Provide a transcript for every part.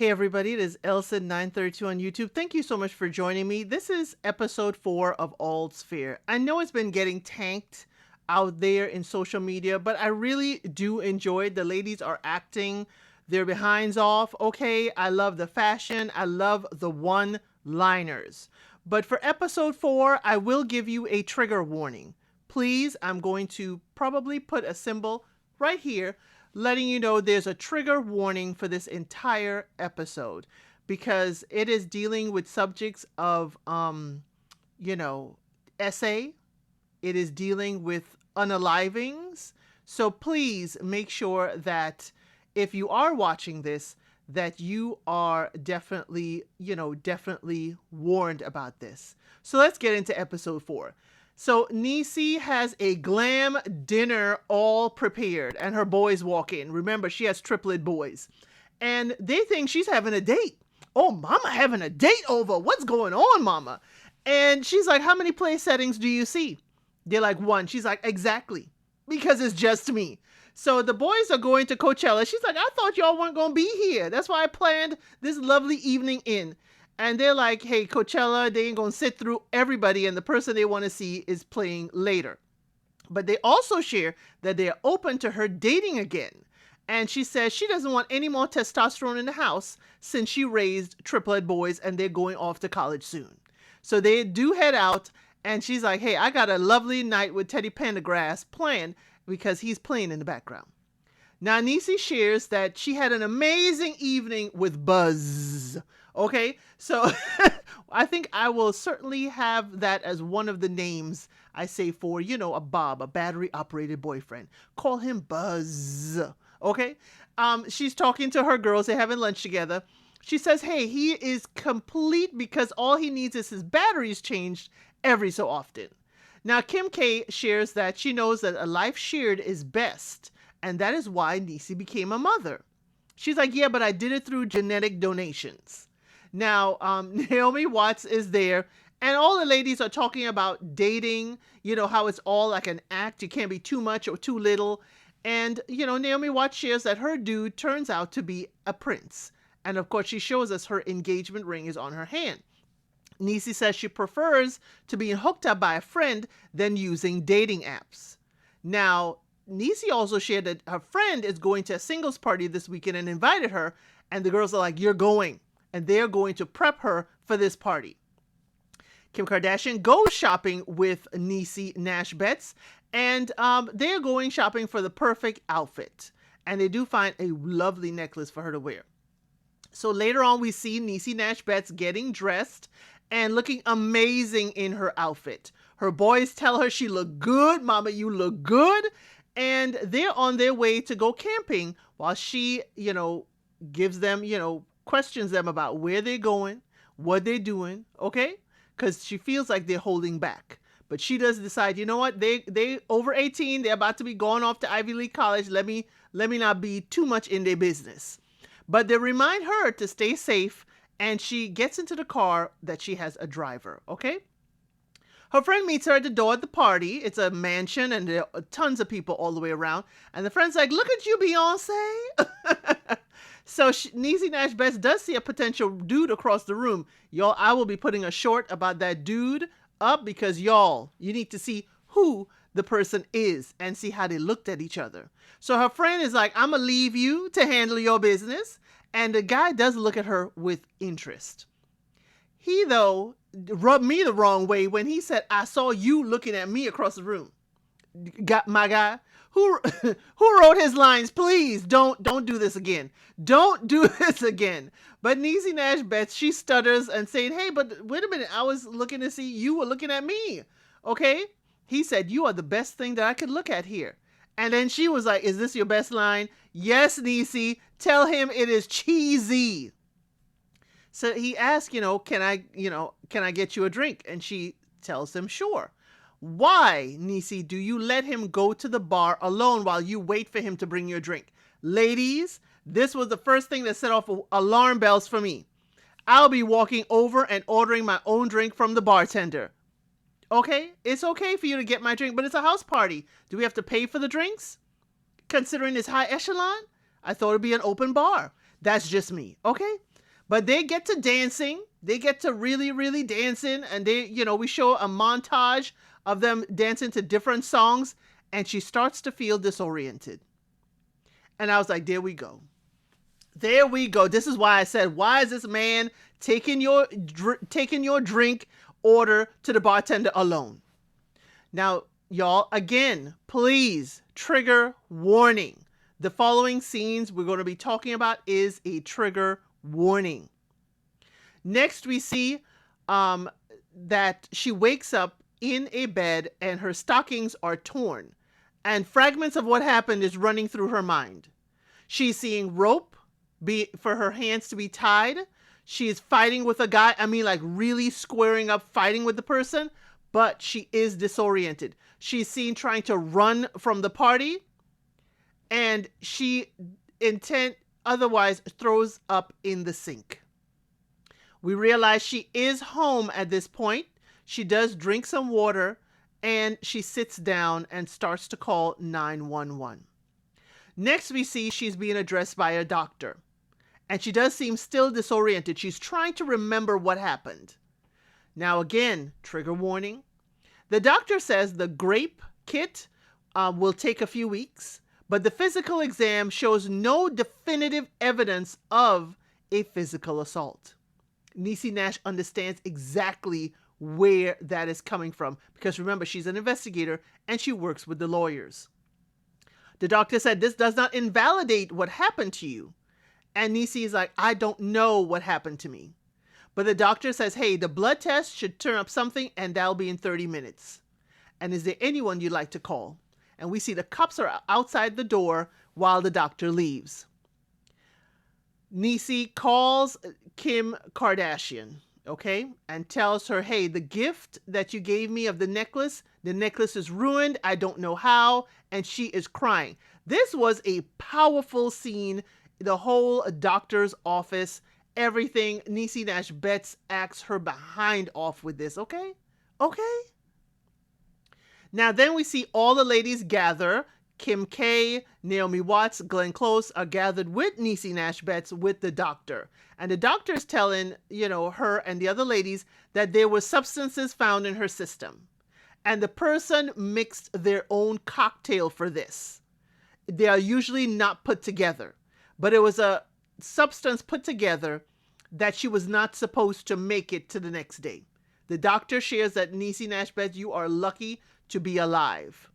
Hey everybody, it is Elsa932 on YouTube. Thank you so much for joining me. This is episode 4 of allsfair. I know it's been getting tanked out there in social media, but I really do enjoy it. The ladies are acting their behinds off. Okay, I love the fashion. I love the one-liners. But for episode 4, I will give you a trigger warning. Please, I'm going to probably put a symbol right here letting you know there's a trigger warning for this entire episode because it is dealing with subjects of, essay. It is dealing with unalivings. So please make sure that if you are watching this, that you are definitely warned about this. So let's get into episode 4. So Niecy has a glam dinner all prepared and her boys walk in. Remember, she has triplet boys and they think she's having a date. Oh, mama having a date over. What's going on, mama? And she's like, how many place settings do you see? They're like, 1. She's like, exactly, because it's just me. So the boys are going to Coachella. She's like, I thought y'all weren't going to be here. That's why I planned this lovely evening in. And they're like, hey, Coachella, they ain't going to sit through everybody. And the person they want to see is playing later. But they also share that they are open to her dating again. And she says she doesn't want any more testosterone in the house since she raised triplet boys and they're going off to college soon. So they do head out. And she's like, hey, I got a lovely night with Teddy Pendergrass planned because he's playing in the background. Now, Niecy shares that she had an amazing evening with Buzz. Okay, so I think I will certainly have that as one of the names I say for, a Bob, a battery-operated boyfriend. Call him Buzz. Okay, she's talking to her girls. They're having lunch together. She says, hey, he is complete because all he needs is his batteries changed every so often. Now, Kim K shares that she knows that a life shared is best, and that is why Niecy became a mother. She's like, yeah, but I did it through genetic donations. Now, Naomi Watts is there, and all the ladies are talking about dating, how it's all like an act. You can't be too much or too little. And, Naomi Watts shares that her dude turns out to be a prince. And of course, she shows us her engagement ring is on her hand. Niecy says she prefers to being hooked up by a friend than using dating apps. Now, Niecy also shared that her friend is going to a singles party this weekend and invited her. And the girls are like, you're going. And they're going to prep her for this party. Kim Kardashian goes shopping with Niecy Nash Betts. And they're going shopping for the perfect outfit. And they do find a lovely necklace for her to wear. So later on, we see Niecy Nash Betts getting dressed and looking amazing in her outfit. Her boys tell her she look good. Mama, you look good. And they're on their way to go camping while she, gives them, questions them about where they're going, what they're doing. Okay. Because she feels like they're holding back. But she does decide, you know what? They over 18. They're about to be going off to Ivy League college. Let me not be too much in their business. But they remind her to stay safe. And she gets into the car that she has a driver, okay? Her friend meets her at the door at the party. It's a mansion and there are tons of people all the way around. And the friend's like, look at you, Beyonce. So Niecy Nash Betts does see a potential dude across the room. Y'all, I will be putting a short about that dude up because y'all, you need to see who the person is and see how they looked at each other. So her friend is like, I'm going to leave you to handle your business. And the guy does look at her with interest. He, though, rubbed me the wrong way when he said, I saw you looking at me across the room. Got my guy. Who wrote his lines? Please don't do this again. Don't do this again. But Niecy Nash Betts, she stutters and saying, hey, but wait a minute. I was looking to see you were looking at me. Okay. He said, you are the best thing that I could look at here. And then she was like, is this your best line? Yes, Niecy. Tell him it is cheesy. So he asked, can I get you a drink? And she tells him, sure. Why, Niecy, do you let him go to the bar alone while you wait for him to bring you a drink? Ladies, this was the first thing that set off alarm bells for me. I'll be walking over and ordering my own drink from the bartender. Okay, it's okay for you to get my drink, but it's a house party. Do we have to pay for the drinks? Considering it's high echelon, I thought it'd be an open bar. That's just me, okay? But they get to dancing. They get to really, really dancing. And we show a montage of them dancing to different songs. And she starts to feel disoriented. And I was like, there we go. There we go. This is why I said, why is this man taking your drink order to the bartender alone? Now, y'all, again, please, trigger warning. The following scenes we're going to be talking about is a trigger warning. Next, we see that she wakes up in a bed and her stockings are torn. And fragments of what happened is running through her mind. She's seeing rope for her hands to be tied. She is fighting with a guy. I mean, like really squaring up, fighting with the person, but she is disoriented. She's seen trying to run from the party, and she otherwise throws up in the sink. We realize she is home at this point. She does drink some water, and she sits down and starts to call 911. Next, we see she's being addressed by a doctor. And she does seem still disoriented. She's trying to remember what happened. Now again, trigger warning. The doctor says the grape kit will take a few weeks, but the physical exam shows no definitive evidence of a physical assault. Niecy Nash understands exactly where that is coming from because remember, she's an investigator and she works with the lawyers. The doctor said this does not invalidate what happened to you. And Niecy is like, I don't know what happened to me. But the doctor says, hey, the blood test should turn up something and that'll be in 30 minutes. And is there anyone you'd like to call? And we see the cops are outside the door while the doctor leaves. Niecy calls Kim Kardashian, okay, and tells her, hey, the gift that you gave me of the necklace is ruined. I don't know how. And she is crying. This was a powerful scene. The whole doctor's office, everything. Niecy Nash Betts acts her behind off with this, okay? Okay? Now then we see all the ladies gather. Kim K, Naomi Watts, Glenn Close are gathered with Niecy Nash Betts with the doctor. And the doctor is telling, her and the other ladies that there were substances found in her system. And the person mixed their own cocktail for this. They are usually not put together. But it was a substance put together that she was not supposed to make it to the next day. The doctor shares that Niecy Nash Betts, you are lucky to be alive.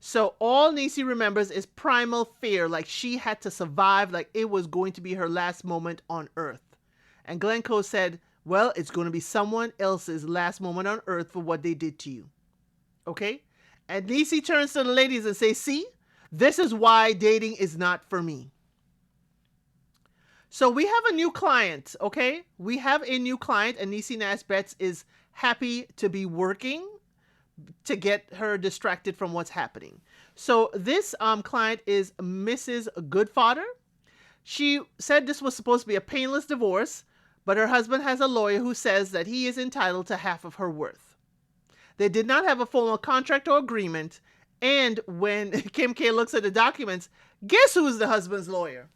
So all Niecy remembers is primal fear, like she had to survive, like it was going to be her last moment on Earth. And Glencoe said, well, it's going to be someone else's last moment on Earth for what they did to you. Okay? And Niecy turns to the ladies and says, see, this is why dating is not for me. So we have a new client, okay? We have a new client, and Niecy Nash Betts is happy to be working to get her distracted from what's happening. So this client is Mrs. Goodfather. She said this was supposed to be a painless divorce, but her husband has a lawyer who says that he is entitled to half of her worth. They did not have a formal contract or agreement, and when Kim K looks at the documents, guess who's the husband's lawyer?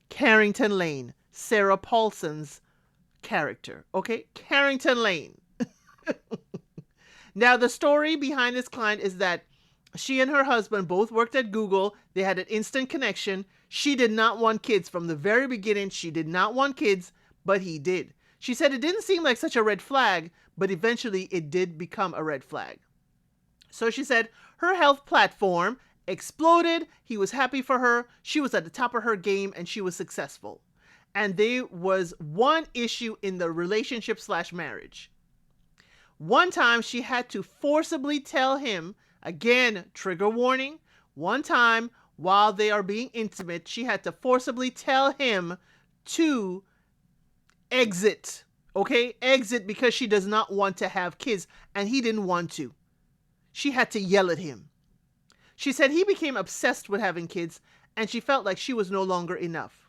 Carrington Lane, Sarah Paulson's character. Okay, Carrington Lane. Now, the story behind this client is that she and her husband both worked at Google. They had an instant connection. She did not want kids from the very beginning. She did not want kids, but he did. She said it didn't seem like such a red flag, but eventually it did become a red flag. So she said her health platform exploded. He was happy for her. She was at the top of her game and she was successful. And there was one issue in the relationship / marriage. One time she had to forcibly tell him, again, trigger warning, one time while they are being intimate, she had to forcibly tell him to exit, okay? Exit because she does not want to have kids and he didn't want to. She had to yell at him. She said he became obsessed with having kids and she felt like she was no longer enough.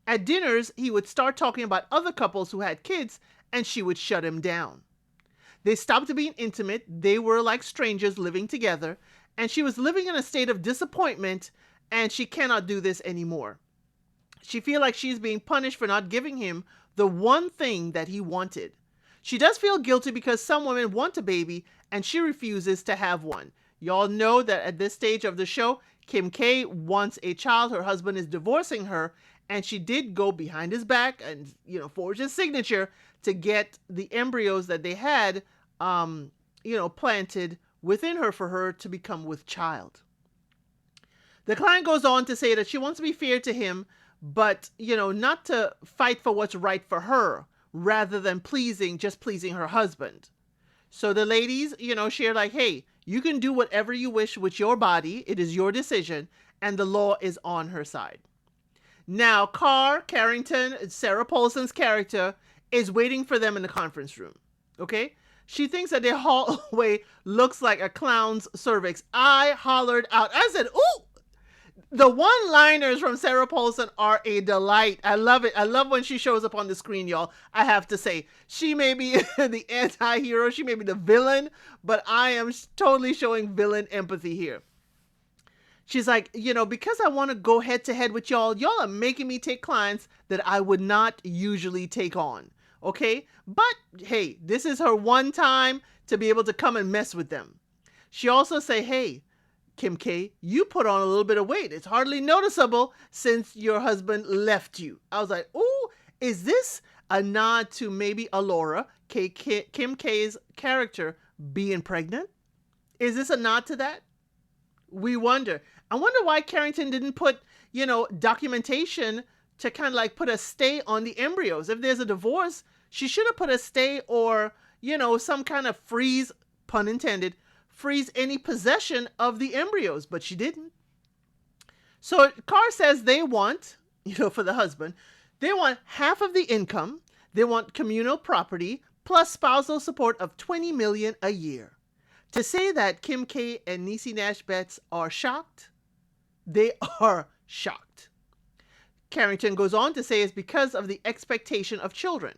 At dinners, he would start talking about other couples who had kids and she would shut him down. They stopped being intimate. They were like strangers living together, and she was living in a state of disappointment, and she cannot do this anymore. She feels like she's being punished for not giving him the one thing that he wanted. She does feel guilty because some women want a baby and she refuses to have one. Y'all know that at this stage of the show, Kim K wants a child. Her husband is divorcing her, and she did go behind his back and, forge his signature to get the embryos that they had, planted within her for her to become with child. The client goes on to say that she wants to be fair to him, but, not to fight for what's right for her rather than just pleasing her husband. So the ladies, share like, hey, you can do whatever you wish with your body. It is your decision. And the law is on her side. Now, Carrington, Sarah Paulson's character, is waiting for them in the conference room. Okay? She thinks that their hallway looks like a clown's cervix. I hollered out. I said, ooh! The one-liners from Sarah Paulson are a delight. I love it. I love when she shows up on the screen, y'all. I have to say, she may be the anti-hero. She may be the villain, but I am totally showing villain empathy here. She's like, because I want to go head to head with y'all are making me take clients that I would not usually take on. Okay? But hey, this is her one time to be able to come and mess with them. She also say, hey, Kim K, you put on a little bit of weight. It's hardly noticeable since your husband left you. I was like, ooh, is this a nod to maybe Alora, Kim K's character, being pregnant? Is this a nod to that? We wonder. I wonder why Carrington didn't put, documentation to kind of like put a stay on the embryos. If there's a divorce, she should have put a stay or, some kind of freeze, pun intended, freeze any possession of the embryos, but she didn't. So Carr says they want, for the husband, they want half of the income. They want communal property plus spousal support of $20 million a year. To say that Kim K and Niecy Nash Betts are shocked, they are shocked. Carrington goes on to say it's because of the expectation of children.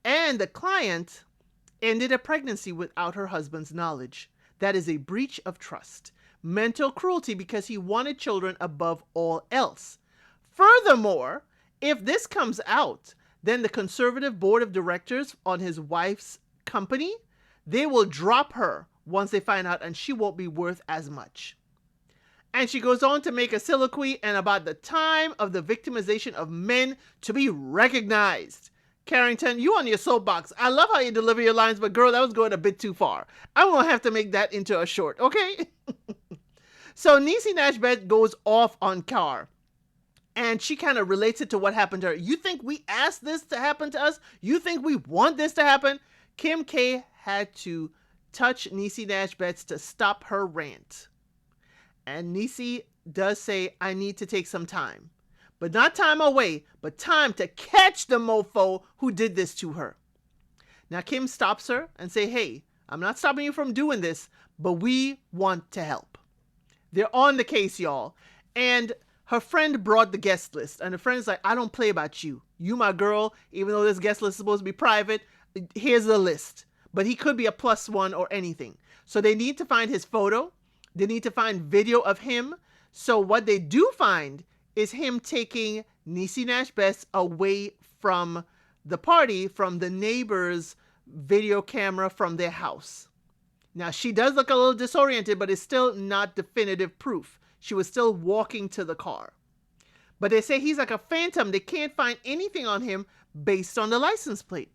And the client ended a pregnancy without her husband's knowledge. That is a breach of trust. Mental cruelty because he wanted children above all else. Furthermore, if this comes out, then the conservative board of directors on his wife's company, they will drop her once they find out, and she won't be worth as much. And she goes on to make a soliloquy and about the time of the victimization of men to be recognized. Carrington, you on your soapbox. I love how you deliver your lines, but girl, that was going a bit too far. I'm going to have to make that into a short, okay? So Niecy Nash Betts goes off on Carr. And she kind of relates it to what happened to her. You think we asked this to happen to us? You think we want this to happen? Kim K had to touch Niecy Nash Betts to stop her rant. And Niecy does say, I need to take some time. But not time away, but time to catch the mofo who did this to her. Now Kim stops her and say, hey, I'm not stopping you from doing this, but we want to help. They're on the case, y'all. And her friend brought the guest list. And the friend is like, I don't play about you. You my girl, even though this guest list is supposed to be private, here's the list. But he could be a +1 or anything. So they need to find his photo. They need to find video of him. So what they do find is him taking Niecy Nash Betts away from the party, from the neighbor's video camera from their house. Now, she does look a little disoriented, but it's still not definitive proof. She was still walking to the car. But they say he's like a phantom. They can't find anything on him based on the license plate.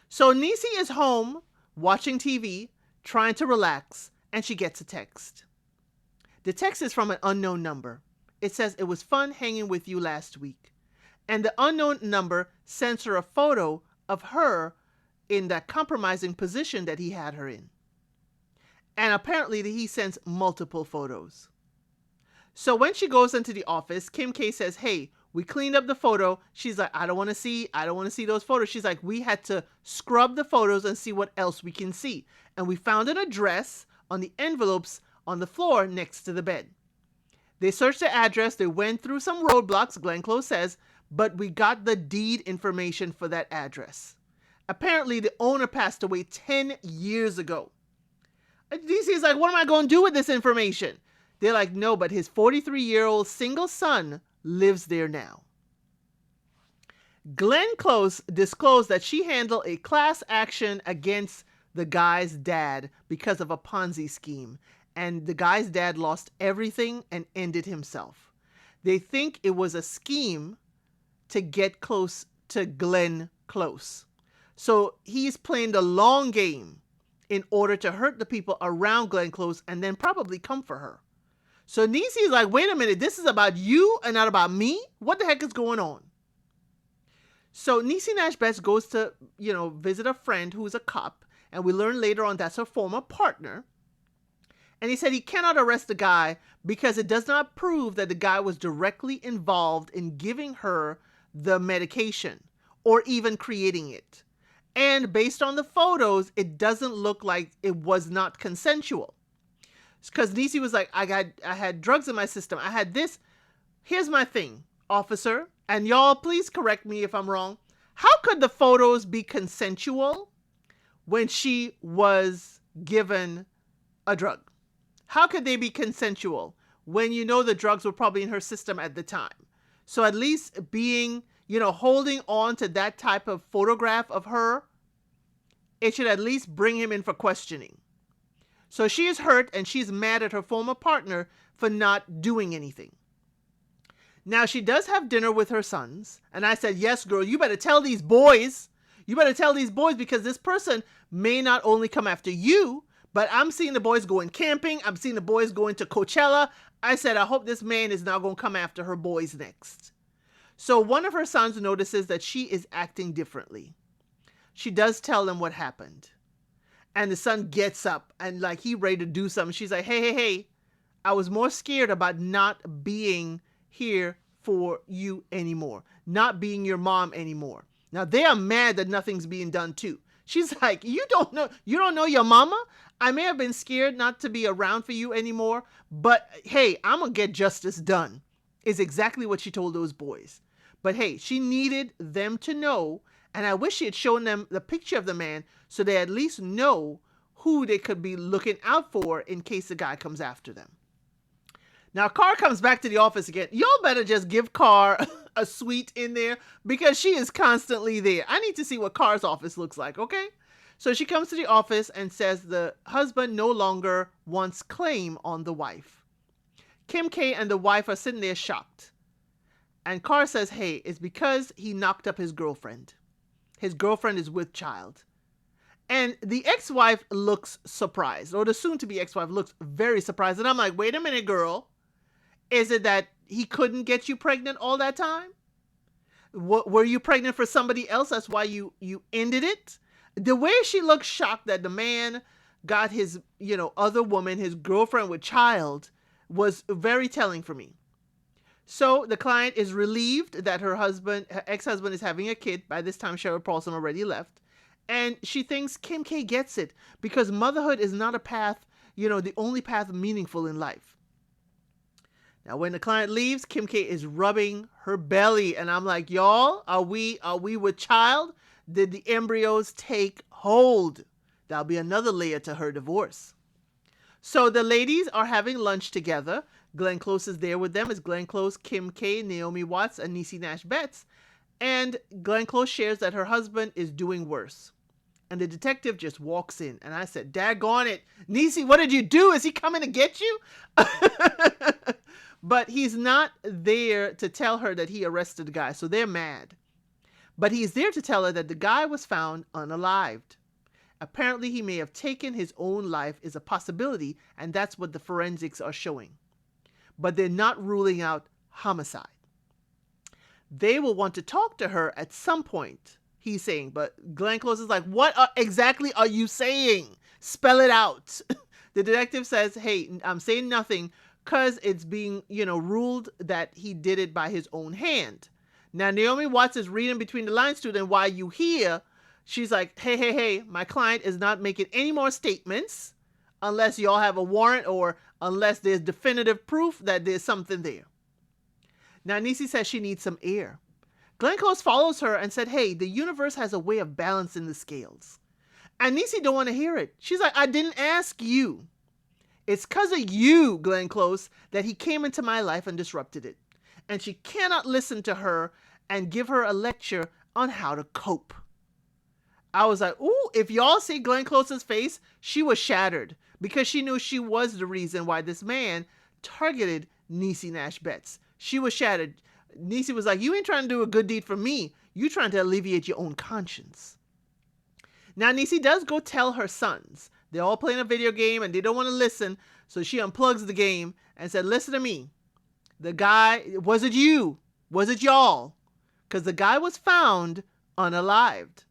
So Niecy is home watching TV, trying to relax, and she gets a text. The text is from an unknown number. It says, it was fun hanging with you last week. And the unknown number sends her a photo of her in that compromising position that he had her in. And apparently he sends multiple photos. So when she goes into the office, Kim K says, hey, we cleaned up the photo. She's like, I don't want to see those photos. She's like, we had to scrub the photos and see what else we can see. And we found an address on the envelopes on the floor next to the bed. They searched the address. They went through some roadblocks, Glenn Close says, but we got the deed information for that address. Apparently, the owner passed away 10 years ago. DC is like, what am I going to do with this information? They're like, no, but his 43-year-old single son lives there now. Glenn Close disclosed that she handled a class action against the guy's dad because of a Ponzi scheme, and the guy's dad lost everything and ended himself. They think it was a scheme to get close to Glenn Close. So he's playing the long game in order to hurt the people around Glenn Close and then probably come for her. So Niecy's like, wait a minute, this is about you and not about me? What the heck is going on? So Niecy Nash Betts goes to, visit a friend who's a cop, and we learn later on that's her former partner. And he said he cannot arrest the guy because it does not prove that the guy was directly involved in giving her the medication or even creating it. And based on the photos, it doesn't look like it was not consensual. Because Niecy was like, I had drugs in my system. I had this. Here's my thing, officer. And y'all, please correct me if I'm wrong. How could the photos be consensual when she was given a drug? How could they be consensual when the drugs were probably in her system at the time? So at least being, holding on to that type of photograph of her, it should at least bring him in for questioning. So she is hurt and she's mad at her former partner for not doing anything. Now, she does have dinner with her sons. And I said, yes, girl, you better tell these boys. You better tell these boys because this person may not only come after you, but I'm seeing the boys going camping. I'm seeing the boys going to Coachella. I said, I hope this man is now going to come after her boys next. So one of her sons notices that she is acting differently. She does tell them what happened. And the son gets up and like he ready to do something. She's like, hey, I was more scared about not being here for you anymore, not being your mom anymore. Now they are mad that nothing's being done too. She's like, you don't know your mama? I may have been scared not to be around for you anymore, but hey, I'm gonna get justice done, is exactly what she told those boys. But hey, she needed them to know, and I wish she had shown them the picture of the man so they at least know who they could be looking out for in case the guy comes after them. Now, Carr comes back to the office again. Y'all better just give Carr a suite in there because she is constantly there. I need to see what Carr's office looks like, okay? So she comes to the office and says the husband no longer wants claim on the wife. Kim K and the wife are sitting there shocked. And Carr says, hey, it's because he knocked up his girlfriend. His girlfriend is with child. And the ex-wife looks surprised, or the soon-to-be ex-wife looks very surprised. And I'm like, wait a minute, girl. Is it that he couldn't get you pregnant all that time? Were you pregnant for somebody else? That's why you ended it? The way she looked shocked that the man got his, other woman, his girlfriend with child, was very telling for me. So the client is relieved that her ex-husband is having a kid. By this time, Cheryl Paulson already left. And she thinks Kim K gets it because motherhood is not a path, the only path meaningful in life. Now, when the client leaves, Kim K is rubbing her belly. And I'm like, y'all, are we with child? Did the embryos take hold? That'll be another layer to her divorce. So the ladies are having lunch together. Glenn Close is there with them. It's Glenn Close, Kim K, Naomi Watts, and Niecy Nash Betts. And Glenn Close shares that her husband is doing worse. And the detective just walks in. And I said, daggone it. Niecy, what did you do? Is he coming to get you? But he's not there to tell her that he arrested the guy. So they're mad. But he's there to tell her that the guy was found unalived. Apparently, he may have taken his own life is a possibility. And that's what the forensics are showing. But they're not ruling out homicide. They will want to talk to her at some point, he's saying. But Glenn Close is like, what exactly are you saying? Spell it out. The detective says, hey, I'm saying nothing because it's being, ruled that he did it by his own hand. Now, Naomi Watts is reading between the lines to them. Why you here? She's like, hey, my client is not making any more statements unless y'all have a warrant or unless there's definitive proof that there's something there. Now, Niecy says she needs some air. Glenn Close follows her and said, hey, the universe has a way of balancing the scales. And Niecy don't want to hear it. She's like, I didn't ask you. It's because of you, Glenn Close, that he came into my life and disrupted it. and she cannot listen to her and give her a lecture on how to cope. I was like, ooh, if y'all see Glenn Close's face, she was shattered because she knew she was the reason why this man targeted Niecy Nash Betts. She was shattered. Niecy was like, you ain't trying to do a good deed for me. You trying to alleviate your own conscience. Now, Niecy does go tell her sons. They're all playing a video game and they don't want to listen. So she unplugs the game and said, listen to me. The guy, was it you? Was it y'all? Because the guy was found unalived.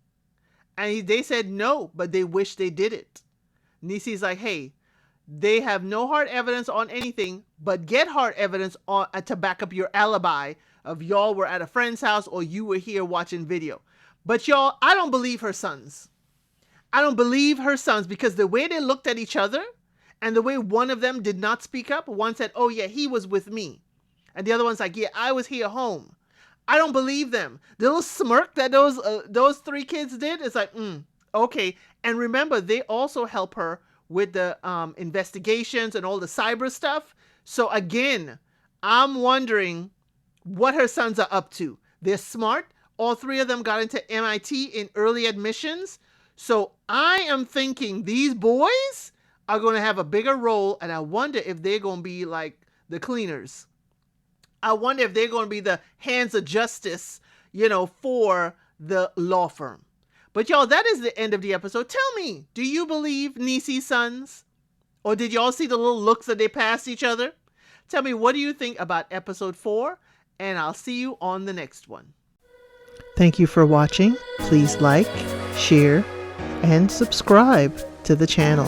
And they said no, but they wish they did it. Niecy's like, hey, they have no hard evidence on anything, but get hard evidence on to back up your alibi of y'all were at a friend's house or you were here watching video. But y'all, I don't believe her sons. I don't believe her sons because the way they looked at each other and the way one of them did not speak up, one said, oh yeah, he was with me. And the other one's like, yeah, I was here home. I don't believe them. The little smirk that those three kids did is like, okay. And remember, they also help her with the investigations and all the cyber stuff. So again, I'm wondering what her sons are up to. They're smart. All three of them got into MIT in early admissions. So I am thinking these boys are going to have a bigger role. And I wonder if they're going to be like the cleaners. I wonder if they're going to be the hands of justice, for the law firm. But y'all, that is the end of the episode. Tell me, do you believe Niecy's sons? Or did y'all see the little looks that they passed each other? Tell me, what do you think about episode 4? And I'll see you on the next one. Thank you for watching. Please like, share, and subscribe to the channel.